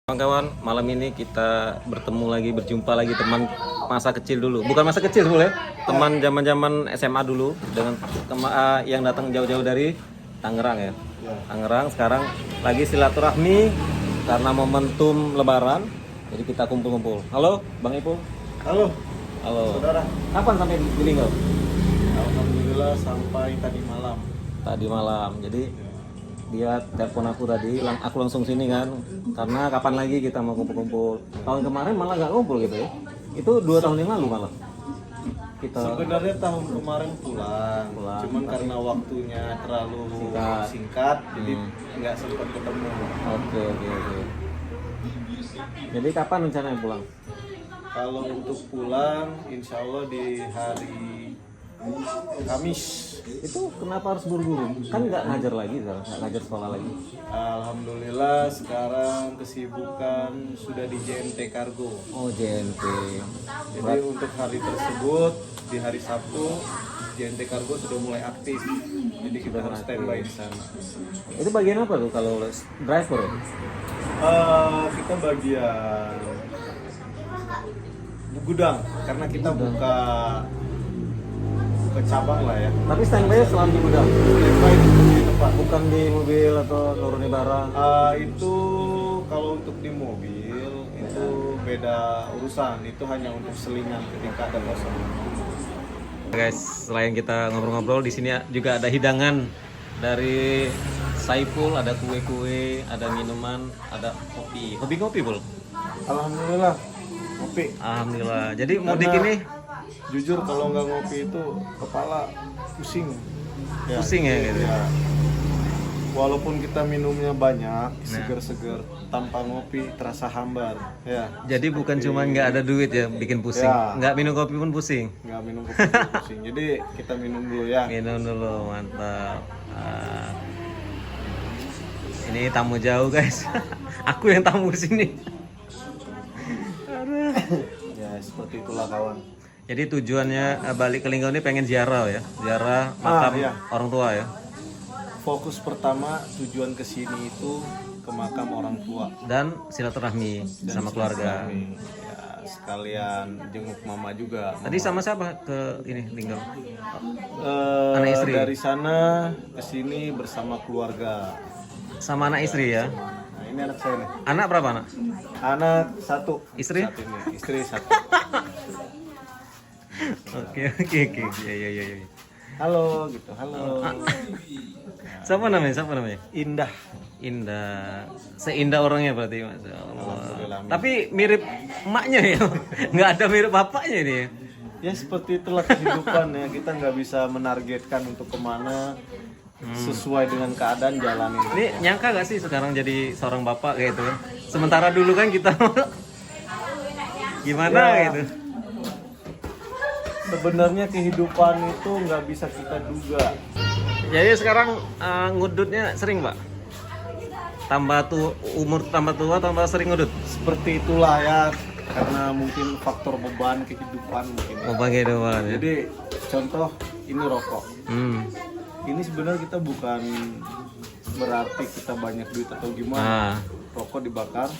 Kawan-kawan, malam ini kita berjumpa lagi teman masa kecil dulu. Bukan masa kecil boleh, teman zaman-zaman SMA dulu dengan yang datang jauh-jauh dari Tangerang ya. Tangerang sekarang lagi silaturahmi karena momentum Lebaran. Jadi kita kumpul-kumpul. Halo, Bang Ipul. Halo, Halo. saudara. Kapan sampai di Linggau? Alhamdulillah sampai tadi malam. Tadi malam. Jadi dia telepon aku tadi, aku langsung sini kan, karena kapan lagi kita mau kumpul-kumpul. Tahun kemarin malah nggak ngumpul gitu ya, itu 2 tahun yang lalu malah kita Sebenarnya tahun kemarin pulang. Cuman karena waktunya terlalu singkat, jadi nggak sempat ketemu. Oke. Jadi kapan rencananya pulang? Kalau untuk pulang, insya Allah di hari Kamis. Itu kenapa harus buru-buru? Kan nggak ngajar lagi sekarang, nggak ngajar sekolah lagi. Alhamdulillah sekarang kesibukan sudah di JNT Kargo. Oh, JNT. Jadi untuk hari tersebut di hari Sabtu JNT Kargo sudah mulai aktif. Jadi kita harus standby di sana. Itu bagian apa tuh kalau driver? Kita bagian gudang karena kita buka cabang lah ya. Tapi standby selalu di gudang, Standby di tempat. bukan di mobil atau nurunin barang. Itu kalau untuk di mobil itu beda urusan. Itu hanya untuk selingan ketika ada kosong. Guys, selain kita ngobrol-ngobrol, di sini juga ada hidangan dari Saiful, ada kue-kue, ada minuman, ada kopi. Hobi ngopi, Bul? Alhamdulillah ngopi. Alhamdulillah. Jadi mudik ini Jujur kalau nggak ngopi itu kepala pusing. pusing ya gitu. Ya. Walaupun kita minumnya banyak, seger-seger, tanpa ngopi terasa hambar. Ya. Jadi bukan cuma nggak ada duit ya bikin pusing, Ya. nggak minum kopi pun pusing. Nggak minum kopi pusing. Jadi kita minum dulu ya. Minum dulu, mantap. Ini tamu jauh guys. Aku yang tamu sini. Ya seperti itulah kawan. Jadi tujuannya balik ke Linggau ini pengen ziarah ya, ziarah makam iya. orang tua ya. Fokus pertama tujuan kesini itu ke makam orang tua Dan silaturahmi sama keluarga. ya, sekalian jenguk mama juga. Tadi sama siapa ke ini Linggau? Anak istri? Dari sana ke sini bersama keluarga. Sama anak istri ya. Nah, ini anak saya nih. Anak berapa anak? Anak satu. Istri? Saat ini. Istri satu. Oke. Ya. Halo gitu. Halo. Siapa namanya? Indah. Indah. Seindah orangnya berarti, Masya Allah. Alhamdulillah. Tapi mirip emaknya ya. Nggak ada mirip bapaknya ini. Ya seperti itulah kehidupan ya. Kita nggak bisa menargetkan untuk kemana. Sesuai dengan keadaan jalanin. Ini nyangka gak sih sekarang jadi seorang bapak kayak gitu? Sementara dulu kan kita gimana Ya. gitu. Sebenarnya kehidupan itu nggak bisa kita duga. Jadi sekarang ngudutnya sering, Pak? Umur tambah tua, tambah sering ngudut? Seperti itulah ya, karena mungkin faktor beban kehidupan mungkin. Ya. Oh, pakai doang ya. Jadi contoh ini rokok. Ini sebenarnya kita bukan berarti kita banyak duit atau gimana. Rokok dibakar,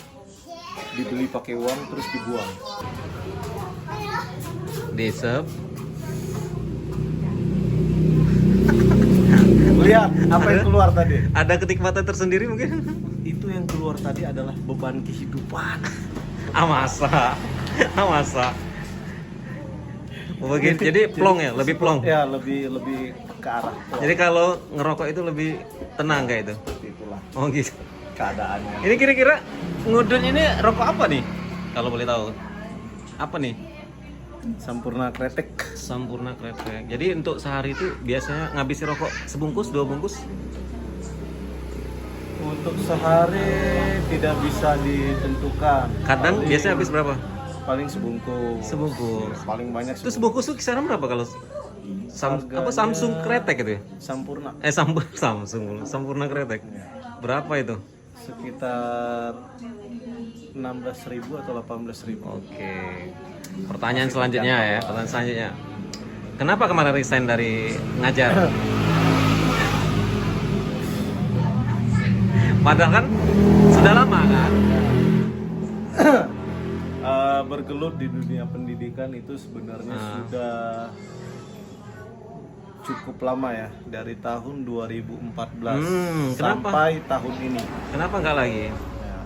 dibeli pakai uang terus dibuang. Disep. Lihat apa yang keluar tadi. Ada kenikmatan tersendiri mungkin? Itu yang keluar tadi adalah beban kehidupan. Masa. Jadi plong ya, lebih plong. Ya, lebih ke arah plong. Jadi kalau ngerokok itu lebih tenang kayak itu. Seperti itulah Oh gitu. keadaannya. Ini kira-kira ngudut ini rokok apa nih? Kalau boleh tahu. Apa nih? Sampurna Kretek. Sampurna Kretek. Jadi untuk sehari itu biasanya ngabisi rokok sebungkus, 2 bungkus? Untuk sehari tidak bisa ditentukan. Kadang biasanya habis berapa? Paling sebungkus. Sebungkus. Ya, paling banyak Itu sebungkus tuh kisaran berapa kalau Samsung Kretek itu ya? Sampurna. Samsung Sampurna Kretek. Berapa itu? Sekitar 16.000 atau 18.000. Oke. Pertanyaan selanjutnya. Kenapa kemarin resign dari ngajar? Padahal kan sudah lama kan? Bergelut di dunia pendidikan itu sebenarnya sudah cukup lama ya, dari tahun 2014 sampai tahun ini. Kenapa nggak lagi? Ya,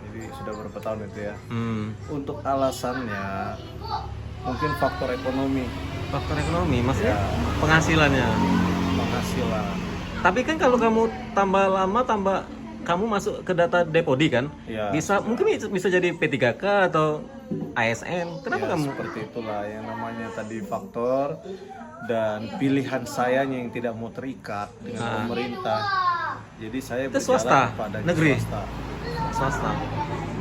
jadi sudah berapa tahun itu ya. Untuk alasannya mungkin faktor ekonomi. Faktor ekonomi, maksudnya Ya. penghasilannya. Penghasilan. Tapi kan kalau kamu tambah lama, tambah kamu masuk ke data Depodi kan, Ya, mungkin bisa jadi P3K atau ASN. Kenapa ya, kamu? seperti itulah yang namanya tadi faktor dan pilihan sayanya yang tidak mau terikat dengan pemerintah. Jadi saya Itu swasta, kepada negeri? swasta. Swasta.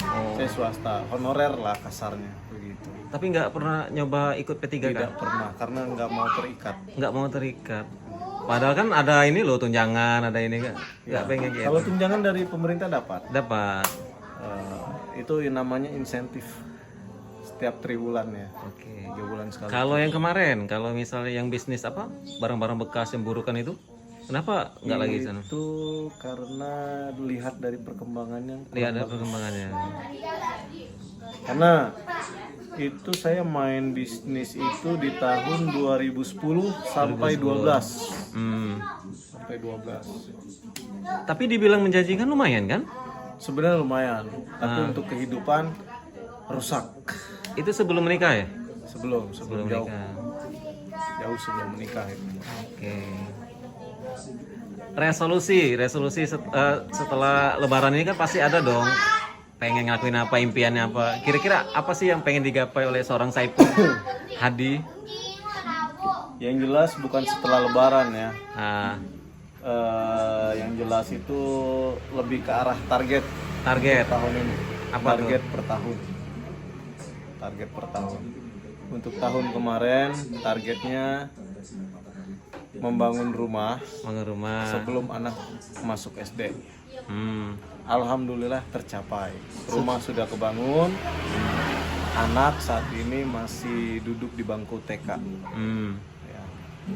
Oh. Saya swasta, honorer lah kasarnya begitu. Tapi nggak pernah nyoba ikut P3K? Tidak pernah karena nggak mau terikat. Nggak mau terikat. Padahal kan ada ini loh, tunjangan, ada ini kan. Nggak pengen gitu. Kalau tunjangan dari pemerintah dapat. Dapat. Itu yang namanya insentif setiap triwulan ya. Oke. 3 bulan sekali. Kalau yang kemarin, kalau misalnya yang bisnis apa, barang-barang bekas yang burukan itu, kenapa nggak lagi di sana? Itu karena lihat dari perkembangannya. Lihat ada perkembangannya. Karena itu saya main bisnis itu di tahun 2010 sampai 12. Sampai 12. Tapi dibilang menjanjikan lumayan kan? Sebenarnya lumayan, tapi untuk kehidupan rusak. Itu sebelum menikah ya? Sebelum jauh, Menikah. jauh sebelum menikah itu. Oke. Resolusi setelah Lebaran ini kan pasti ada dong. Pengen ngelakuin apa, impiannya apa? Kira-kira apa sih yang pengen digapai oleh seorang Saiful Hadi? Yang jelas bukan setelah Lebaran ya. Nah, Yang jelas itu lebih ke arah target tahun ini. Apa Target per tahun. Target per tahun. Untuk tahun kemarin targetnya membangun rumah bangun rumah. sebelum anak masuk SD. Alhamdulillah tercapai. Rumah sudah kebangun. Anak saat ini masih duduk di bangku TK. Ya,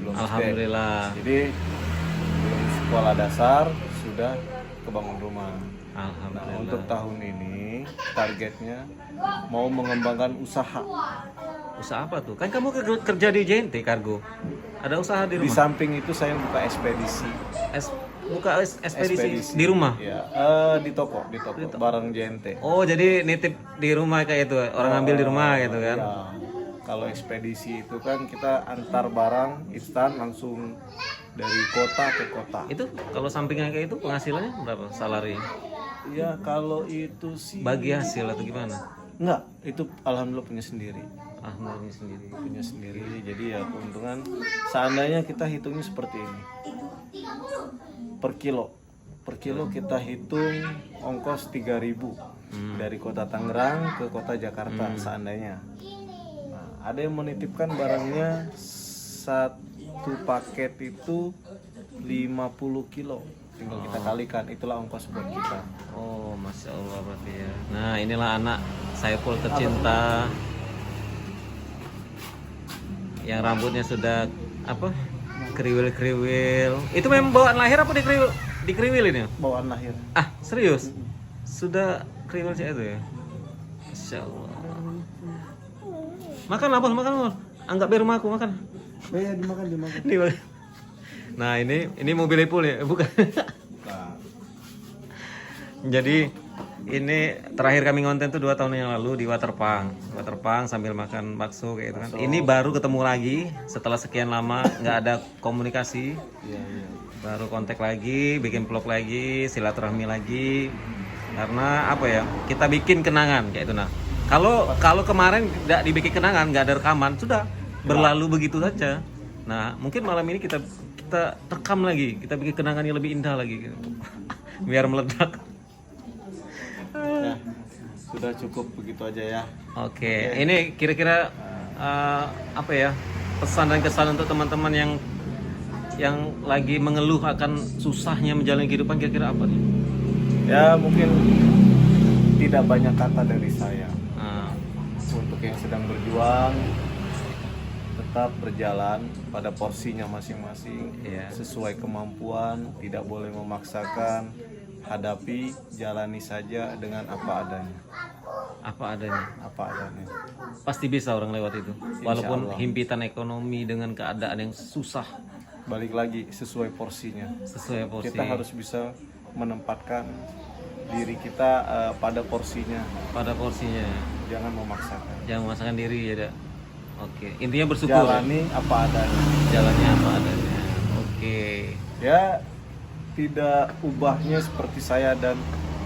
belum SD. Alhamdulillah. Jadi belum sekolah dasar sudah kebangun rumah. Nah, Alhamdulillah. untuk tahun ini targetnya mau mengembangkan usaha. Usaha apa tuh? Kan kamu kerja di JNT Kargo. Ada usaha di Di rumah? samping itu saya buka ekspedisi. Buka ekspedisi di rumah? Ya, di toko barang JNT. Oh, jadi nitip di rumah kayak itu, orang ambil di rumah gitu kan? Ya, kalau ekspedisi itu kan kita antar barang instan langsung dari kota ke kota. Itu kalau sampingan kayak itu penghasilannya berapa salary? Ya kalau itu sih Bagi hasil atau gimana? enggak, itu alhamdulillah punya sendiri. Ngomongin sendiri. Punya sendiri. Jadi ya keuntungan seandainya kita hitungnya seperti ini. Per kilo kita hitung ongkos 3.000 dari kota Tangerang ke kota Jakarta seandainya. Nah, ada yang menitipkan barangnya satu paket itu 50 kilo. Tinggal kita kalikan, itulah ongkos buat kita. Oh, masya Allah berarti ya. Nah, inilah anak Saiful tercinta yang rambutnya sudah apa? Kriwil-kriwil. Itu memang bawaan lahir apa dikriwilin ya? Bawaan lahir. Ah, serius? Sudah kriwil sih itu ya? Masya Allah. Makan apa? Makan apa? Anggap di rumahku makan. Ya, dimakan. Nih, nah ini mobil Ipul ya? Bukan. Nah, Jadi ini terakhir kami ngonten tuh 2 tahun yang lalu di Waterpang sambil makan bakso kayak gitu kan. Ini baru ketemu lagi setelah sekian lama nggak ada komunikasi. iya. Baru kontak lagi, bikin vlog lagi, silaturahmi lagi. Karena apa ya? Kita bikin kenangan kayak itu nah. Kalau kemarin nggak dibikin kenangan, nggak ada rekaman, sudah berlalu begitu saja. Nah, mungkin malam ini kita rekam lagi, kita bikin kenangan yang lebih indah lagi gitu. Biar meledak. Ya, sudah cukup begitu aja ya. Oke, ini kira-kira apa ya, pesan dan kesan untuk teman-teman yang lagi mengeluh akan susahnya menjalani kehidupan, kira-kira apa nih? Ya mungkin tidak banyak kata dari saya. Nah, Untuk yang sedang berjuang tetap berjalan pada porsinya masing-masing, Iya. sesuai kemampuan, tidak boleh memaksakan, hadapi, jalani saja dengan apa adanya. Apa adanya. apa adanya. Pasti bisa orang lewat itu. Walaupun Allah. himpitan ekonomi dengan keadaan yang susah, Balik lagi sesuai porsinya. sesuai porsi. Kita harus bisa menempatkan diri kita pada porsinya, Pada porsinya. jangan memaksakan. Jangan memaksakan diri ya, Dak. Oke. Intinya bersyukur. Jalani apa adanya. Jalannya apa adanya. Oke. Ya tidak ubahnya seperti saya dan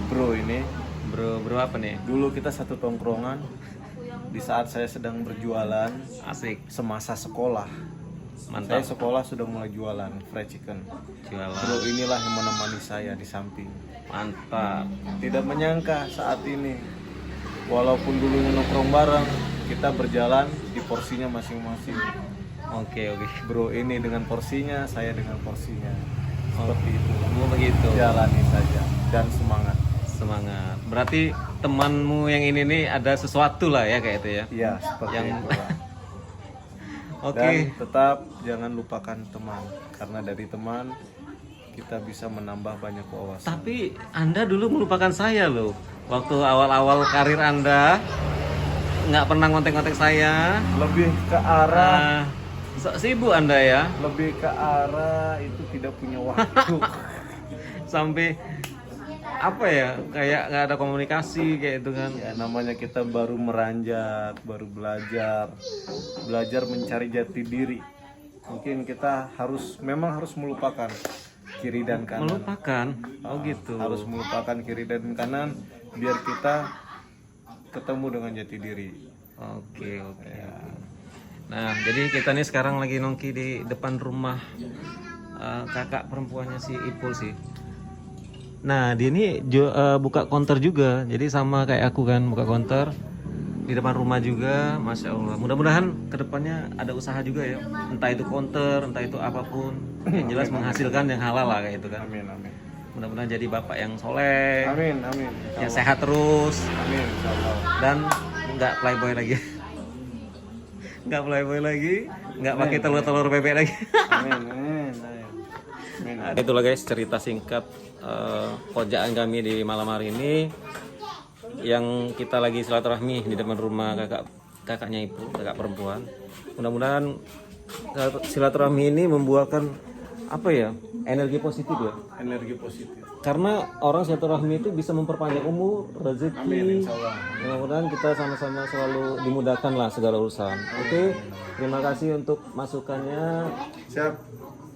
bro ini. Bro apa nih? Dulu kita satu tongkrongan di saat saya sedang berjualan Asik. semasa sekolah. Mantap. Saya sekolah sudah mulai jualan fried chicken. Jualan. Bro inilah yang menemani saya di samping. Mantap. Tidak menyangka saat ini, walaupun dulunya nongkrong bareng, kita berjalan di porsinya masing-masing. Oke. Bro ini dengan porsinya, saya dengan porsinya. Seperti itu. Oh, begitu. Jalani saja dan semangat. Semangat. Berarti temanmu yang ini nih ada sesuatu lah ya kayak itu ya. Iya, seperti Yang- itu. Pak. Oke. Dan tetap jangan lupakan teman, karena dari teman kita bisa menambah banyak wawasan. Tapi Anda dulu melupakan saya loh. Waktu awal-awal karir Anda nggak pernah ngontek-ngontek saya. Lebih ke arah, Sibuk Anda ya. lebih ke arah itu tidak punya waktu. Sampai apa ya, kayak nggak ada komunikasi kayak itu kan. Ya namanya kita baru meranjak, baru belajar mencari jati diri. Mungkin kita memang harus melupakan kiri dan kanan. Melupakan. Oh gitu. Harus melupakan kiri dan kanan biar kita ketemu dengan jati diri. Oke. Nah, jadi kita nih sekarang lagi nongki di depan rumah kakak perempuannya si Ipul sih. Nah, dia ini buka counter juga. Jadi sama kayak aku kan, buka counter di depan rumah juga. Masya Allah. Mudah-mudahan kedepannya ada usaha juga ya. Entah itu counter, entah itu apapun. Yang jelas menghasilkan yang halal lah kayak itu kan. Amin amin. Mudah-mudahan jadi bapak yang soleh, Amin amin. yang sehat terus, Amin insyaallah. dan nggak playboy lagi. Nggak playboy lagi, nggak pakai telur-telur bebek lagi. Amin amin. Amin. Itulah guys cerita singkat pojaan kami di malam hari ini, yang kita lagi silaturahmi di depan rumah kakaknya Ibu, kakak perempuan. Mudah-mudahan silaturahmi ini membuahkan apa ya, energi positif ya. Energi positif. Karena orang silaturahmi itu bisa memperpanjang umur, Amin rezeki. insyaallah. Mudah-mudahan kita sama-sama selalu dimudahkan lah segala urusan. Oke, terima kasih untuk masukannya. Siap.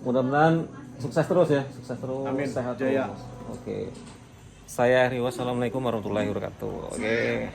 Mudah-mudahan sukses terus ya, sukses terus, Amin. sehat Jaya. terus. Oke. Saya Riwa, assalamualaikum warahmatullahi wabarakatuh. Oke.